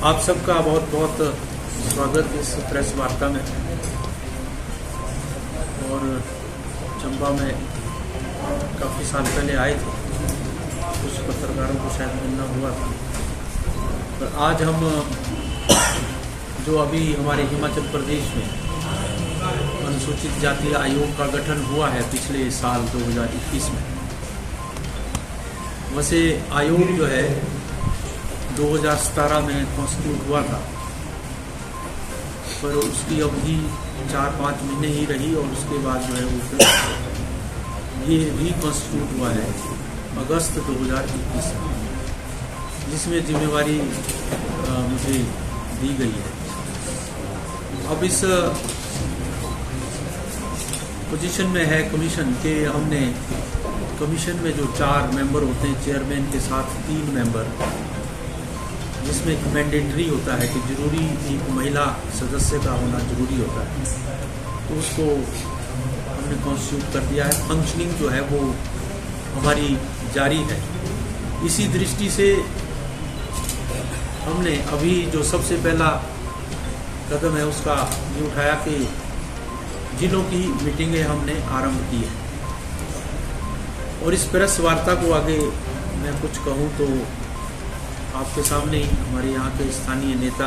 आप सबका बहुत बहुत स्वागत इस प्रेस वार्ता में। और चंबा में काफ़ी साल पहले आए थे, कुछ पत्रकारों को शायद मिलना हुआ था, पर आज हम जो अभी हमारे हिमाचल प्रदेश में अनुसूचित जाति आयोग का गठन हुआ है पिछले साल 2021 में, वैसे आयोग जो है 2017 में कॉन्स्टिट्यूट हुआ था, पर उसकी अवधि 4-5 महीने ही रही और उसके बाद जो है वो ये रिकॉन्स्टिट्यूट हुआ है अगस्त 2021 में, जिसमें जिम्मेवारी मुझे दी गई है। अब इस पोजीशन में है कमीशन के, हमने कमीशन में जो 4 मेंबर होते हैं, चेयरमैन के साथ 3 मेंबर, जिसमें एक मैंडेटरी होता है कि जरूरी एक महिला सदस्य का होना जरूरी होता है, तो उसको हमने कॉन्स्टिट्यूट कर दिया है। फंक्शनिंग जो है वो हमारी जारी है। इसी दृष्टि से हमने अभी जो सबसे पहला कदम है उसका ये उठाया कि जिलों की मीटिंगें हमने आरंभ की है। और इस प्रेस वार्ता को आगे मैं कुछ कहूँ तो आपके सामने ही हमारे यहाँ के स्थानीय नेता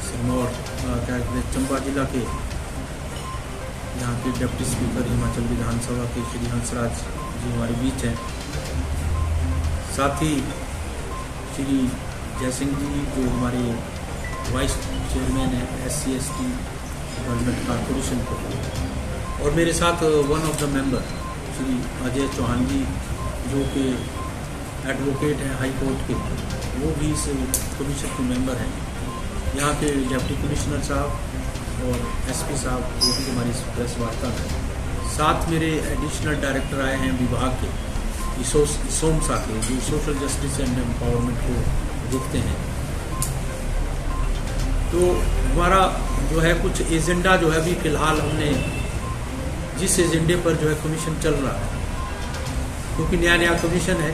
सिरमौर चंबा जिला के यहाँ के डिप्टी स्पीकर हिमाचल विधानसभा के श्री हंसराज जी हमारे बीच हैं। साथ ही श्री जयसिंह जी जो हमारे वाइस चेयरमैन है SC/ST डेवलपमेंट कॉर्पोरेशन को, और मेरे साथ one of the member Shri Ajay Chauhan ji जो कि एडवोकेट हैं हाई कोर्ट के, वो भी इस कमीशन के मेंबर हैं। यहाँ के डिप्टी कमिश्नर साहब और SP साहब वो भी हमारी प्रेस वार्ता में। साथ मेरे एडिशनल डायरेक्टर आए हैं विभाग के, सोमसा के, जो सोशल जस्टिस एंड एम्पावरमेंट को देखते हैं। तो हमारा जो है कुछ एजेंडा जो है अभी फिलहाल हमने जिस एजेंडे पर जो है कमीशन चल रहा है, क्योंकि नया कमीशन है,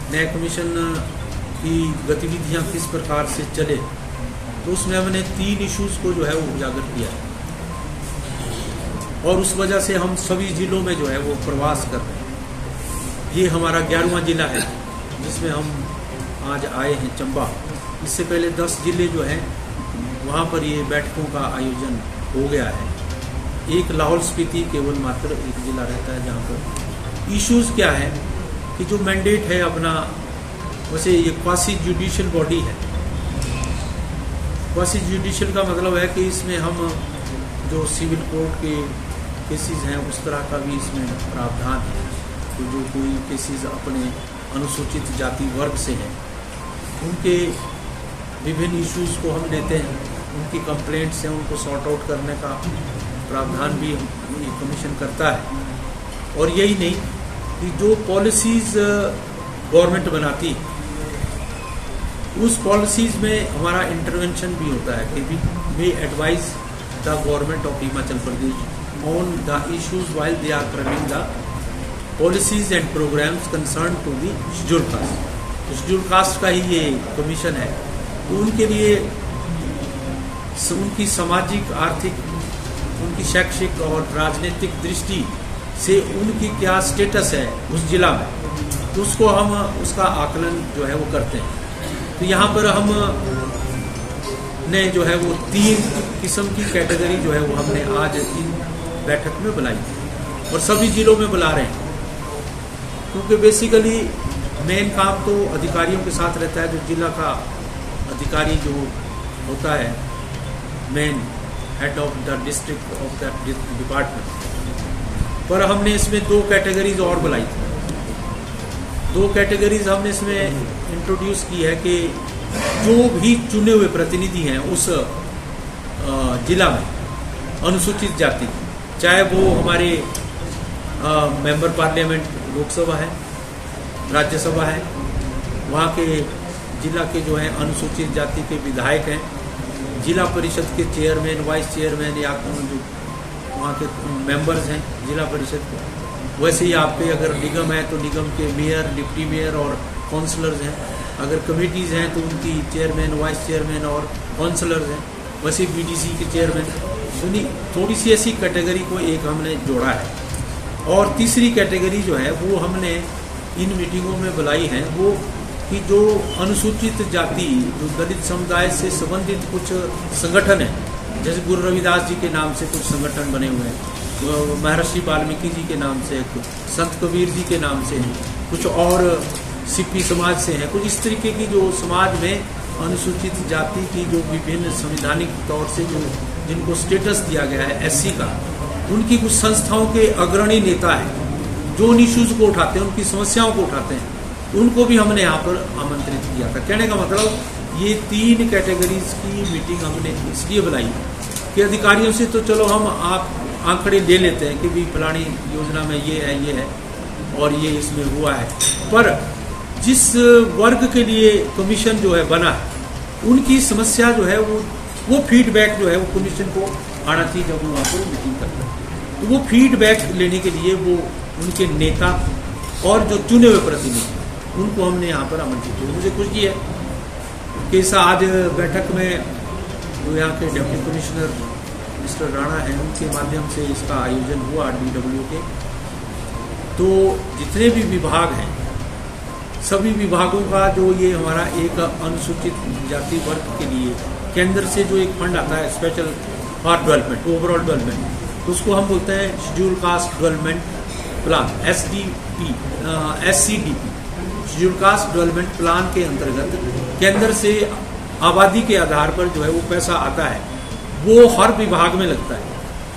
नए कमीशन की गतिविधियां किस प्रकार से चले, तो उसमें हमने 3 इश्यूज को जो है वो उजागर किया है। और उस वजह से हम सभी जिलों में जो है वो प्रवास कर रहे हैं। ये हमारा 11वां जिला है जिसमें हम आज आए हैं चंबा। इससे पहले 10 जिले जो हैं वहाँ पर ये बैठकों का आयोजन हो गया है। एक लाहौल स्पीति केवल मात्र एक जिला रहता है जहाँ पर इश्यूज क्या है कि जो मैंडेट है अपना, वैसे ये क्वासी जुडिशियल बॉडी है। क्वासी जुडिशियल का मतलब है कि इसमें हम जो सिविल कोर्ट के केसेस हैं उस तरह का भी इसमें प्रावधान है। तो जो कोई केसेस अपने अनुसूचित जाति वर्ग से हैं उनके विभिन्न इश्यूज को हम लेते हैं, उनकी कंप्लेंट्स हैं उनको सॉर्ट आउट करने का प्रावधान भी ये कमीशन करता है। और यही नहीं कि जो पॉलिसीज गवर्नमेंट बनाती है उस पॉलिसीज में हमारा इंटरवेंशन भी होता है कि we advise the government of Himachal Pradesh on the issues while they are framing the policies and programmes concern to the scheduled caste. Scheduled caste का ही ये कमीशन है, तो उनके लिए उनकी सामाजिक, आर्थिक, उनकी शैक्षिक और राजनीतिक दृष्टि से उनकी क्या स्टेटस है उस जिला में, तो उसको हम उसका आकलन जो है वो करते हैं। तो यहाँ पर हम ने जो है वो 3 किस्म की कैटेगरी जो है वो हमने आज इन बैठक में बुलाई और सभी जिलों में बुला रहे हैं, क्योंकि बेसिकली मेन काम तो अधिकारियों के साथ रहता है। जो जिला का अधिकारी जो होता है, main head of the district of that department, पर हमने इसमें 2 कैटेगरीज और बुलाई थी। 2 कैटेगरीज हमने इसमें इंट्रोड्यूस की है कि जो भी चुने हुए प्रतिनिधि हैं उस जिला में अनुसूचित जाति, चाहे वो हमारे मेंबर पार्लियामेंट लोकसभा है, राज्यसभा है, वहाँ के जिला के जो हैं अनुसूचित जाति के विधायक हैं, जिला परिषद के चेयरमैन, वाइस चेयरमैन या जो वहाँ के मेंबर्स हैं जिला परिषद के, वैसे ही आपके अगर निगम है तो निगम के मेयर, डिप्टी मेयर और काउंसलर्स हैं, अगर कमेटीज़ हैं तो उनकी चेयरमैन, वाइस चेयरमैन और काउंसलर्स हैं, वैसे बीडीसी के चेयरमैन, थोड़ी सी ऐसी कैटेगरी को एक हमने जोड़ा है। और तीसरी कैटेगरी जो है वो हमने इन मीटिंगों में बुलाई है, वो कि जो अनुसूचित जाति, जो दलित समुदाय से संबंधित कुछ संगठन हैं, जैसे गुरु रविदास जी के नाम से कुछ संगठन बने हुए हैं, तो महर्षि वाल्मीकि जी के नाम से, कुछ संत कबीर जी के नाम से हैं, कुछ और सिप्पी समाज से हैं, कुछ इस तरीके की जो समाज में अनुसूचित जाति की जो विभिन्न संवैधानिक तौर से जो जिनको स्टेटस दिया गया है एससी का, उनकी कुछ संस्थाओं के अग्रणी नेता हैं जो उन इश्यूज को उठाते हैं, उनकी समस्याओं को उठाते हैं, उनको भी हमने यहाँ पर आमंत्रित किया था। कहने का मतलब ये 3 कैटेगरीज की मीटिंग हमने इसलिए बुलाई कि अधिकारियों से तो चलो हम आप आंकड़े ले लेते हैं कि भी फलानी योजना में ये है और ये इसमें हुआ है, पर जिस वर्ग के लिए कमीशन जो है बना है, उनकी समस्या जो है वो फीडबैक जो है वो कमीशन को आना चाहिए जब वो वहाँ पर मीटिंग करता है। तो वो फीडबैक लेने के लिए वो उनके नेता और जो चुने हुए प्रतिनिधि उनको हमने यहाँ पर आमंत्रित किया। मुझे खुशी है कि इस आज बैठक में जो यहाँ के डिप्टी कमिश्नर मिस्टर राणा हैं, उनके माध्यम से इसका आयोजन हुआ DW के। तो जितने भी विभाग हैं, सभी विभागों का जो ये हमारा एक अनुसूचित जाति वर्ग के लिए केंद्र से जो एक फंड आता है special for development, overall development, तो उसको हम बोलते हैं schedule caste development plan, SCDP, schedule caste development plan के अंतर्गत केंद्र से आबादी के आधार पर जो है वो पैसा आता है, वो हर विभाग में लगता है,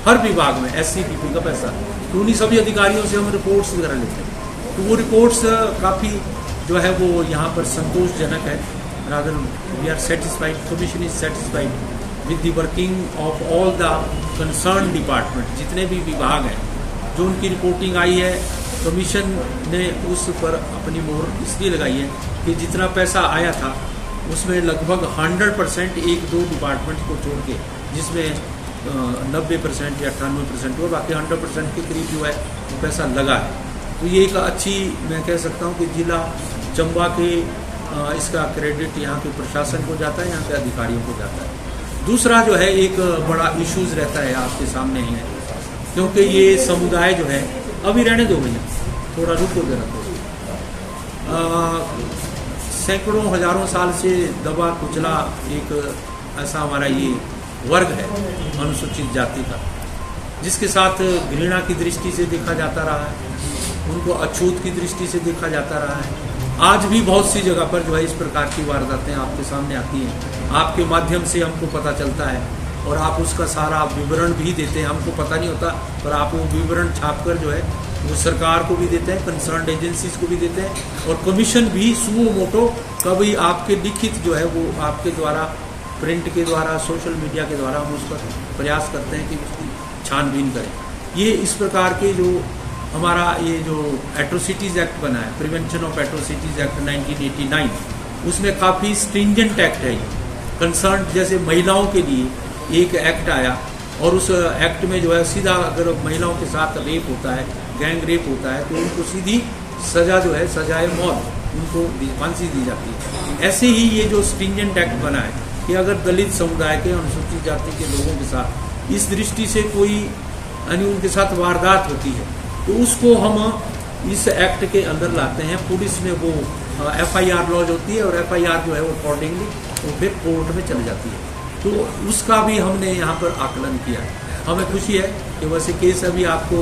हर विभाग में SCDP का पैसा। तो उन्हीं सभी अधिकारियों से हम रिपोर्ट्स वगैरह लेते हैं, तो वो रिपोर्ट्स काफ़ी जो है वो यहाँ पर संतोषजनक है। Rather we are satisfied, commission is satisfied with the working of all the concern department. जितने भी विभाग हैं जो उनकी रिपोर्टिंग आई है, कमीशन ने उस पर अपनी मोहर इसलिए लगाई है कि जितना पैसा आया था उसमें लगभग 100% 1-2 डिपार्टमेंट को छोड़ के, जिसमें 90% या 98% हुआ, बाकी 100% के करीब जो है वो पैसा लगा है। तो ये एक अच्छी, मैं कह सकता हूँ कि जिला चंबा के इसका क्रेडिट यहाँ के प्रशासन को जाता है, यहाँ के अधिकारियों को जाता है। दूसरा जो है एक बड़ा इश्यूज रहता है आपके सामने ही है, क्योंकि ये समुदाय जो है, अभी रहने दो भैया, थोड़ा रुको जरा, सैकड़ों हजारों साल से दबा कुचला एक ऐसा हमारा ये वर्ग है अनुसूचित जाति का, जिसके साथ घृणा की दृष्टि से देखा जाता रहा है, उनको अछूत की दृष्टि से देखा जाता रहा है। आज भी बहुत सी जगह पर जो है इस प्रकार की वारदातें आपके सामने आती हैं, आपके माध्यम से हमको पता चलता है और आप उसका सारा विवरण भी देते हैं, हमको पता नहीं होता, पर आप वो विवरण छापकर जो है वो सरकार को भी देते हैं, कंसर्न एजेंसीज को भी देते हैं, और कमीशन भी सुओ मोटो कभी आपके लिखित जो है वो आपके द्वारा, प्रिंट के द्वारा, सोशल मीडिया के द्वारा हम उस पर प्रयास करते हैं कि उसकी छानबीन करें। ये इस प्रकार के जो हमारा ये जो एट्रोसिटीज़ एक्ट बना है, प्रिवेंशन ऑफ एट्रोसिटीज़ एक्ट 1989, उसमें काफ़ी स्ट्रिंजेंट एक्ट है ये। कंसर्न जैसे महिलाओं के लिए एक एक्ट आया, और उस एक्ट में जो है सीधा अगर महिलाओं के साथ रेप होता है, गैंग रेप होता है, तो उनको सीधी सज़ा जो है, सजाए मौत, उनको फांसी दी जाती है। ऐसे ही ये जो स्ट्रिंजेंट एक्ट बना है कि अगर दलित समुदाय के, अनुसूचित जाति के लोगों के साथ इस दृष्टि से कोई यानी उनके साथ वारदात होती है, तो उसको हम इस एक्ट के अंदर लाते हैं। पुलिस में वो FIR लॉज होती है, और FIR जो है वो अकॉर्डिंगली वो फिर कोर्ट में चली जाती है। तो उसका भी हमने यहाँ पर आकलन किया है। हमें खुशी है कि वैसे केस अभी आपको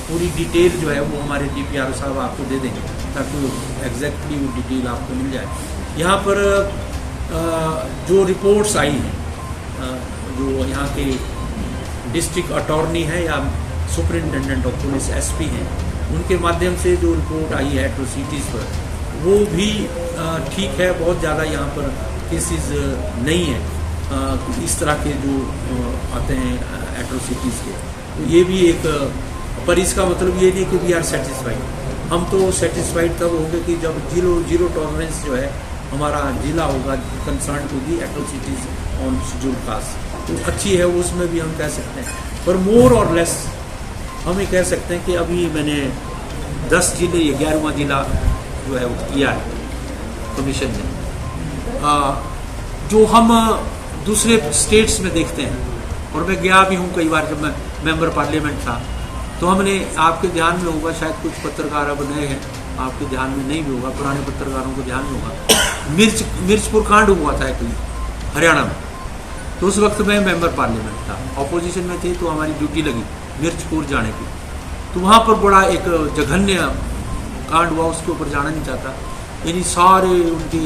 पूरी डिटेल जो है वो हमारे DPRO साहब आपको दे देंगे, ताकि एग्जैक्टली वो डिटेल आपको मिल जाए। यहाँ पर जो रिपोर्ट्स आई हैं, जो यहाँ के डिस्ट्रिक्ट अटॉर्नी है या सुपरिटेंडेंट ऑफ पुलिस SP हैं, उनके माध्यम से जो रिपोर्ट आई है एट्रोसिटीज़ पर, वो भी ठीक है। बहुत ज़्यादा यहाँ पर केसेस नहीं है इस तरह के जो आते हैं एट्रोसिटीज़ के। तो ये भी एक, पर इसका मतलब ये नहीं कि वी आर सेटिस्फाइड। हम तो सेटिस्फाइड तब होंगे कि जब जीरो टॉलरेंस जो है हमारा जिला होगा concern to the atrocities on schedule caste, तो अच्छी है, उसमें भी हम कह सकते हैं। पर मोर और लेस हम ये कह सकते हैं कि अभी मैंने 10 जिले, 11वां जिला जो है वो किया है कमीशन ने। जो हम दूसरे स्टेट्स में देखते हैं, और मैं गया भी हूँ कई बार जब मैं मेंबर पार्लियामेंट था, तो हमने, आपके ध्यान में होगा, शायद कुछ पत्रकार अब नए हैं, आपके ध्यान में नहीं भी होगा, पुराने पत्रकारों को ध्यान में होगा, मिर्चपुर कांड हुआ था एक हरियाणा में। तो उस वक्त मैं मेंबर पार्लियामेंट था, ऑपोजिशन में थे, तो हमारी ड्यूटी लगी मिर्चपुर जाने की। तो वहाँ पर बड़ा एक जघन्य कांड हुआ, उसके ऊपर जाना नहीं चाहता। यानी सारे उनके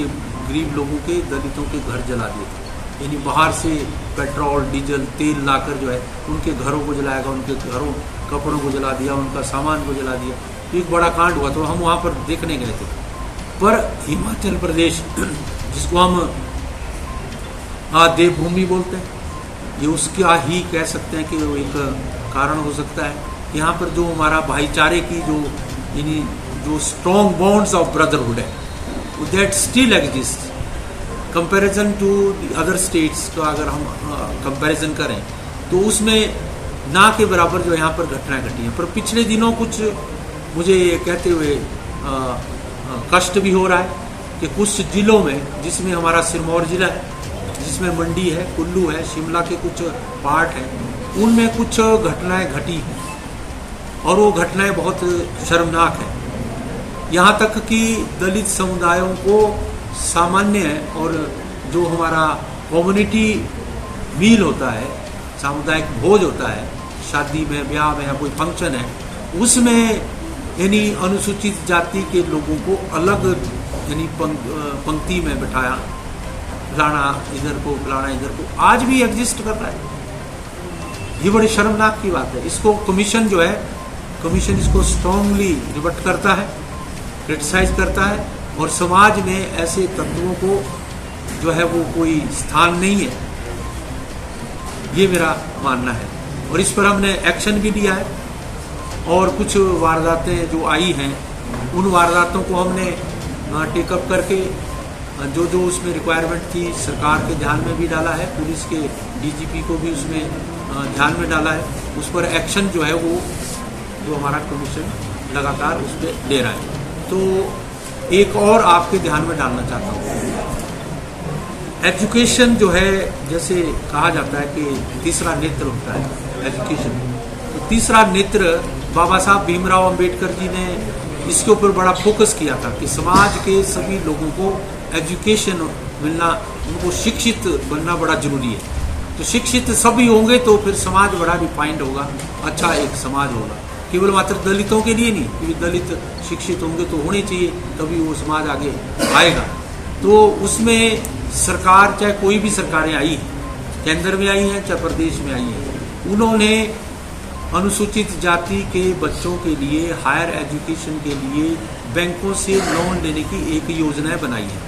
गरीब लोगों के, दलितों के घर जला दिए थे। यानी बाहर से पेट्रोल डीजल तेल लाकर जो है उनके घरों को जलाएगा, उनके घरों कपड़ों को जला दिया, उनका सामान को जला दिया। तो एक बड़ा कांड हुआ, तो हम वहाँ पर देखने गए थे। पर हिमाचल प्रदेश, जिसको हम देवभूमि बोलते हैं, ये उसका ही कह सकते हैं कि वो एक कारण हो सकता है। यहाँ पर जो हमारा भाईचारे की जो स्ट्रॉन्ग बॉन्ड्स ऑफ ब्रदरहुड है, that still exist comparison to the other states का अगर हम कंपैरिजन करें तो उसमें ना के बराबर जो यहाँ पर घटनाएं घटी हैं। पर पिछले दिनों कुछ मुझे ये कहते हुए कष्ट भी हो रहा है कि कुछ जिलों में, जिसमें हमारा सिरमौर जिला है, जिसमें मंडी है, कुल्लू है, शिमला के कुछ पार्ट हैं, उनमें कुछ घटनाएं घटी हैं और वो घटनाएं बहुत शर्मनाक हैं। यहाँ तक कि दलित समुदायों को सामान्य है, और जो हमारा कम्युनिटी मील होता है, सामुदायिक भोज होता है, शादी में, ब्याह में या कोई फंक्शन है, उसमें यानी अनुसूचित जाति के लोगों को अलग यानी पंक्ति में बिठाया, लाना इधर को, लाना इधर को, आज भी एग्जिस्ट कर रहा है। ये बड़ी शर्मनाक की बात है। इसको कमीशन जो है, कमीशन इसको स्ट्रांगली रिबट करता है, क्रिटिसाइज करता है, और समाज में ऐसे तत्वों को जो है वो कोई स्थान नहीं है, ये मेरा मानना है। और इस पर हमने एक्शन भी लिया है, और कुछ वारदातें जो आई हैं उन वारदातों को हमने टेकअप करके जो उसमें रिक्वायरमेंट थी सरकार के ध्यान में भी डाला है, पुलिस के डीजीपी को भी उसमें ध्यान में डाला है। उस पर एक्शन जो है वो जो हमारा कमीशन लगातार उस पर ले रहा है। तो एक और आपके ध्यान में डालना चाहता हूँ, एजुकेशन जो है, जैसे कहा जाता है कि तीसरा नेत्र होता है एजुकेशन, तो तीसरा नेत्र बाबा साहब भीमराव अंबेडकर जी ने इसके ऊपर बड़ा फोकस किया था कि समाज के सभी लोगों को एजुकेशन मिलना, उनको शिक्षित बनना बड़ा जरूरी है। तो शिक्षित सभी होंगे तो फिर समाज बड़ा रिफाइंड होगा, अच्छा एक समाज होगा। केवल मात्र दलितों के लिए नहीं, क्योंकि दलित शिक्षित होंगे तो होने चाहिए, तभी वो समाज आगे आएगा। तो उसमें सरकार, चाहे कोई भी सरकारें आई हैं, केंद्र में आई हैं चाहे प्रदेश में आई हैं, उन्होंने अनुसूचित जाति के बच्चों के लिए हायर एजुकेशन के लिए बैंकों से लोन लेने की एक योजना बनाई है।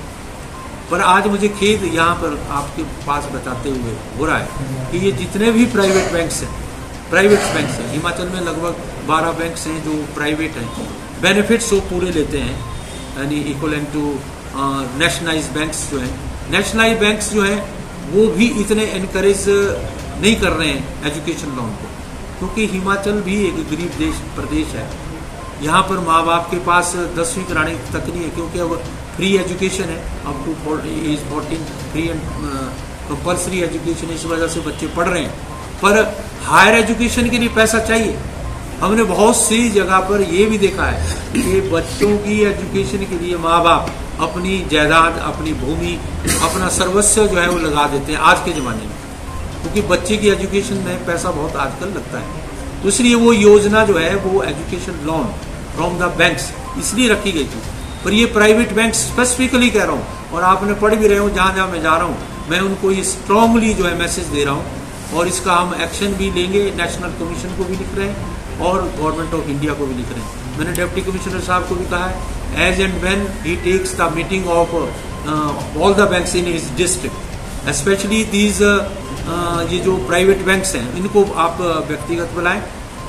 पर आज मुझे खेद यहाँ पर आपके पास बताते हुए हो रहा है कि ये जितने भी प्राइवेट बैंक्स हैं, हिमाचल में लगभग 12 बैंक्स हैं जो प्राइवेट हैं, बेनिफिट्स वो पूरे लेते हैं, यानी इक्वलेंट टू नेशनलाइज बैंक्स जो हैं। नेशनलाइज बैंक्स जो हैं वो भी इतने एनकरेज नहीं कर रहे हैं एजुकेशन लोन को, क्योंकि हिमाचल भी एक गरीब प्रदेश है। यहाँ पर माँ बाप के पास 10वीं कराने तक नहीं है, क्योंकि अब फ्री एजुकेशन है, up to age 14 free and compulsory education, इस वजह से बच्चे पढ़ रहे हैं। पर हायर एजुकेशन के लिए पैसा चाहिए। हमने बहुत सी जगह पर यह भी देखा है कि बच्चों की एजुकेशन के लिए माँ बाप अपनी जायदाद, अपनी भूमि, अपना सर्वस्व जो है वो लगा देते हैं आज के ज़माने में, क्योंकि बच्चे की एजुकेशन में पैसा बहुत आजकल लगता है। तो इसलिए वो योजना जो है वो education loan from the banks इसलिए रखी गई थी। पर ये प्राइवेट बैंक स्पेसिफिकली कह रहा हूँ, और आपने पढ़ भी रहे हो, जहाँ जहाँ मैं जा रहा हूँ मैं उनको ये स्ट्रांगली जो है मैसेज दे रहा हूँ, और इसका हम एक्शन भी लेंगे। नेशनल कमीशन को भी लिख रहे हैं और गवर्नमेंट ऑफ इंडिया को भी लिख रहे हैं। मैंने डिप्टी कमिश्नर साहब को भी कहा है, as and when he takes the meeting of all the banks in his district, specially these ये जो प्राइवेट बैंक्स हैं, इनको आप व्यक्तिगत बुलाएं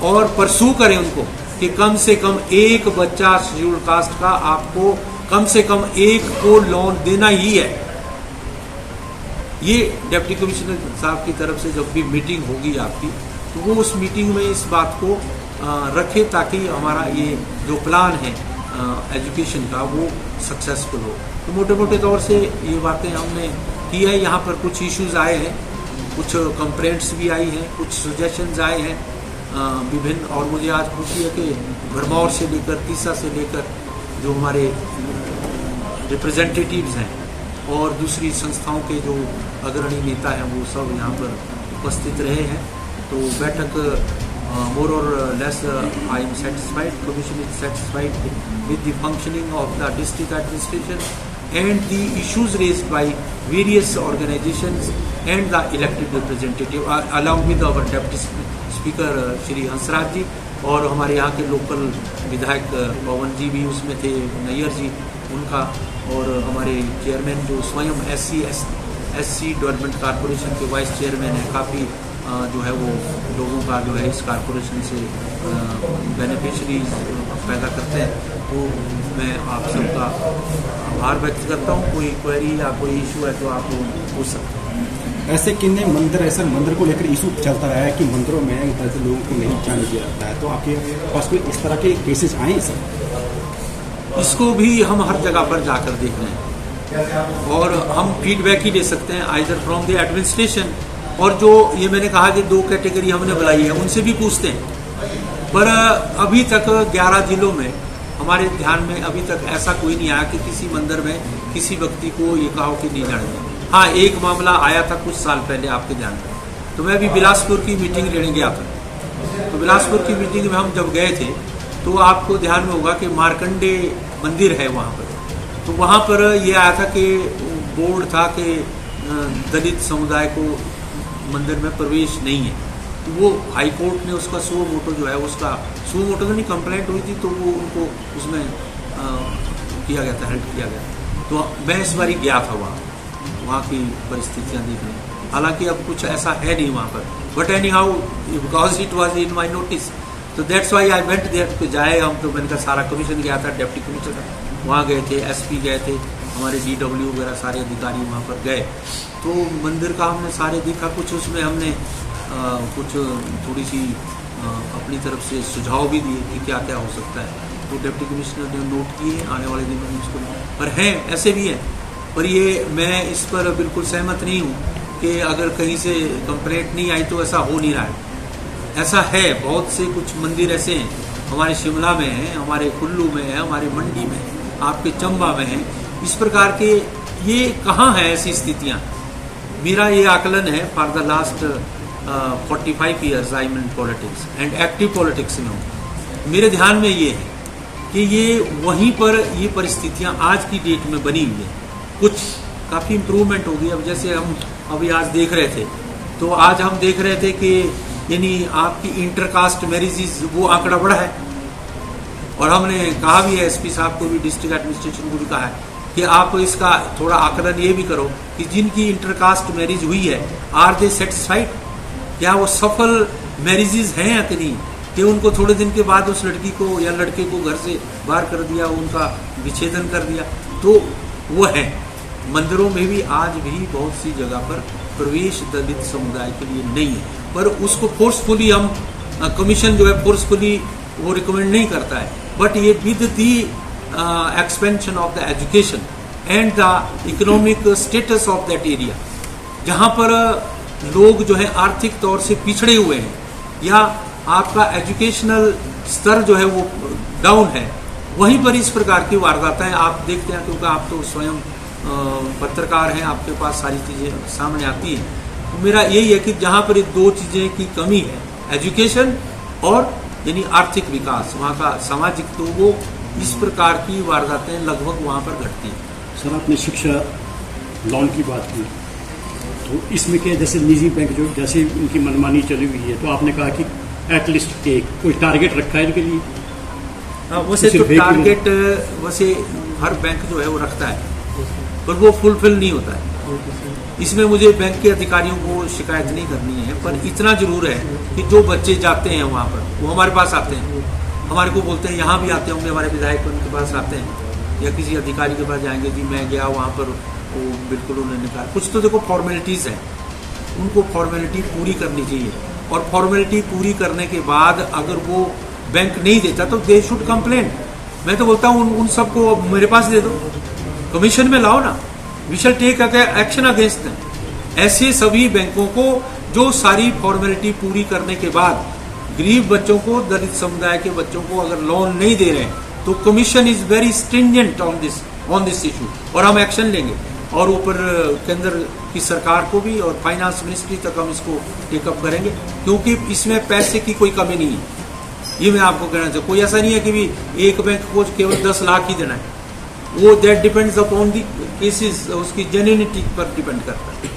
और परसू करें उनको कि कम से कम एक बच्चा शेड्यूल कास्ट का आपको कम से कम एक को लोन देना ही है। ये डिप्टी कमिश्नर साहब की तरफ से जब भी मीटिंग होगी आपकी, तो वो उस मीटिंग में इस बात को रखे, ताकि हमारा ये जो प्लान है एजुकेशन का वो सक्सेसफुल हो। तो मोटे मोटे तौर से ये बातें हमने की है। यहाँ पर कुछ इश्यूज आए हैं, कुछ कंप्लेंट्स भी आई हैं, कुछ सजेशंस आए हैं विभिन्न। और मुझे आज खुशी है कि भरमौर से लेकर तीसा से लेकर जो हमारे रिप्रेजेंटेटिव्स हैं और दूसरी संस्थाओं के जो अग्रणी नेता हैं वो सब यहाँ पर उपस्थित रहे हैं। तो बैठक more or less I am satisfied, Commission is satisfied with the functioning of the district administration and the issues raised by various organizations and the elected representative along with our Deputy Speaker Shri Hansraj ji, और हमारे यहाँ के local विधायक पवन जी भी उसमें थे, नैयर जी उनका, और हमारे चेयरमैन जो स्वयं एससी डेवलपमेंट कॉरपोरेशन के वाइस चेयरमैन है, काफ़ी जो है वो लोगों का जो है इस कॉरपोरेशन से बेनिफिशरीज पैदा करते हैं। तो मैं आप सबका आभार व्यक्त करता हूँ। कोई क्वेरी या कोई इशू है तो आप पूछ सकते हैं। ऐसे कितने मंदिर, ऐसे मंदिर को लेकर इशू चलता रहा है कि मंदिरों में ऐसे लोगों को नहीं जाने दिया जाता है, तो आपके पास कोई इस तरह के केसेस आए सर? इसको भी हम हर जगह पर जाकर देख रहे हैं और हम फीडबैक ही ले सकते हैं आइदर फ्रॉम द एडमिनिस्ट्रेशन, और जो ये मैंने कहा कि 2 कैटेगरी हमने बुलाई है उनसे भी पूछते हैं। पर अभी तक 11 जिलों में हमारे ध्यान में अभी तक ऐसा कोई नहीं आया कि किसी मंदिर में किसी व्यक्ति को ये कहा कि नहीं जाने दें। हाँ, एक मामला आया था कुछ साल पहले आपके ध्यान में, तो मैं अभी बिलासपुर की मीटिंग लेने गया था। तो बिलासपुर की मीटिंग में हम जब गए थे तो आपको ध्यान में होगा कि मार्कंडे मंदिर है वहाँ पर। तो वहाँ पर ये आया था कि बोर्ड था कि दलित समुदाय को मंदिर में प्रवेश नहीं है। तो वो हाई कोर्ट ने उसका सो मोटो जो है, उसका सो मोटो तो नहीं, कंप्लेंट हुई थी तो वो उनको उसमें किया गया था, हेल्प किया गया। तो मैं इस बार गया था वहाँ की परिस्थितियाँ देखने। हालांकि अब कुछ ऐसा है नहीं वहाँ पर, but anyhow because it was in my notice, तो that's why I went there. तो जाए हम, तो मैंने कहा सारा कमीशन गया था, डिप्टी कमिश्नर वहाँ गए थे, एसपी गए थे, हमारे DW वगैरह सारे अधिकारी वहाँ पर गए। तो मंदिर का हमने सारे देखा, कुछ उसमें हमने कुछ थोड़ी सी अपनी तरफ से सुझाव भी दिए कि क्या क्या हो सकता है। तो डिप्टी कमिश्नर ने नोट किए, आने वाले दिनों में इसको, पर हैं ऐसे भी हैं। पर ये मैं इस पर बिल्कुल सहमत नहीं हूँ कि अगर कहीं से कंप्लेंट नहीं आई तो ऐसा हो नहीं रहा है। ऐसा है, बहुत से कुछ मंदिर ऐसे हैं, हमारे शिमला में हैं, हमारे कुल्लू में है, हमारे मंडी में, आपके चंबा में है। इस प्रकार के ये कहाँ है ऐसी स्थितियाँ? मेरा ये आकलन है, for the last 45 years I am in politics and active politics में हूँ। मेरे ध्यान में ये है कि ये वहीं पर ये परिस्थितियाँ आज की डेट में बनी हुई है। कुछ काफ़ी इम्प्रूवमेंट हो गई। अब जैसे हम अभी आज देख रहे थे, तो आज हम देख रहे थे कि यानी आपकी इंटरकास्ट मैरिजेस वो आंकड़ा बढ़ा है, और हमने कहा भी है, एसपी साहब को भी, डिस्ट्रिक्ट एडमिनिस्ट्रेशन को भी कहा है कि आप इसका थोड़ा आकलन ये भी करो कि जिनकी इंटरकास्ट मैरिज हुई है, आर दे सेटिस्फाइड? क्या वो सफल मैरिजेस हैं या नहीं, कि उनको थोड़े दिन के बाद उस लड़की को या लड़के को घर से बाहर कर दिया, उनका विच्छेदन कर दिया? तो वो है। मंदिरों में भी आज भी बहुत सी जगह पर प्रवेश दलित समुदाय के लिए नहीं है, पर उसको फोर्सफुली हम कमीशन जो है फोर्सफुली वो रिकमेंड नहीं करता है, बट ये with the expansion of the education and the economic status of that area, जहाँ पर लोग जो है आर्थिक तौर से पिछड़े हुए हैं या आपका एजुकेशनल स्तर जो है वो डाउन है, वहीं पर इस प्रकार की वारदातें आप देखते हैं। क्योंकि आप तो स्वयं पत्रकार हैं, आपके पास सारी चीज़ें सामने आती हैं। तो मेरा यही है कि जहाँ पर 2 चीज़ें की कमी है, एजुकेशन और यानी आर्थिक विकास, वहाँ का सामाजिक, तो वो इस प्रकार की वारदातें लगभग वहाँ पर घटती हैं। सर, आपने शिक्षा लोन की बात की, तो इसमें क्या, जैसे निजी बैंक जो जैसे उनकी मनमानी चली हुई है, तो आपने कहा कि एटलीस्ट कोई टारगेट रखा है इनके लिए? हाँ, वैसे तो टारगेट वैसे हर बैंक जो है वो रखता है, पर वो फुलफिल नहीं होता है। इसमें मुझे बैंक के अधिकारियों को शिकायत नहीं करनी है, पर इतना जरूर है कि जो बच्चे जाते हैं वहाँ पर, वो हमारे पास आते हैं, हमारे को बोलते हैं, यहाँ भी आते होंगे हमारे विधायक उनके पास आते हैं या किसी अधिकारी के पास जाएंगे, जी मैं गया वहाँ पर, वो बिल्कुल उन्होंने कहा। कुछ तो देखो फॉर्मेलिटीज़ हैं, उनको फॉर्मेलिटी पूरी करनी चाहिए, और फॉर्मेलिटी पूरी करने के बाद अगर वो बैंक नहीं देता तो दे शुड कंप्लेन मैं तो बोलता हूँ उन सबको मेरे पास दे दो, कमीशन में लाओ ना, we shall take action against them. ऐसे सभी बैंकों को जो सारी फॉर्मेलिटी पूरी करने के बाद गरीब बच्चों को, दलित समुदाय के बच्चों को अगर लोन नहीं दे रहे हैं तो commission is very stringent on this issue, और हम एक्शन लेंगे। और ऊपर केंद्र की सरकार को भी और फाइनेंस मिनिस्ट्री तक हम इसको टेकअप करेंगे, क्योंकि इसमें पैसे की कोई कमी नहीं है। ये मैं आपको कहना चाहूँ, कोई ऐसा नहीं है कि भी एक बैंक को केवल 10 लाख ही देना है, वो that depends upon the cases, उसकी जेन्युइनिटी पर डिपेंड करता है।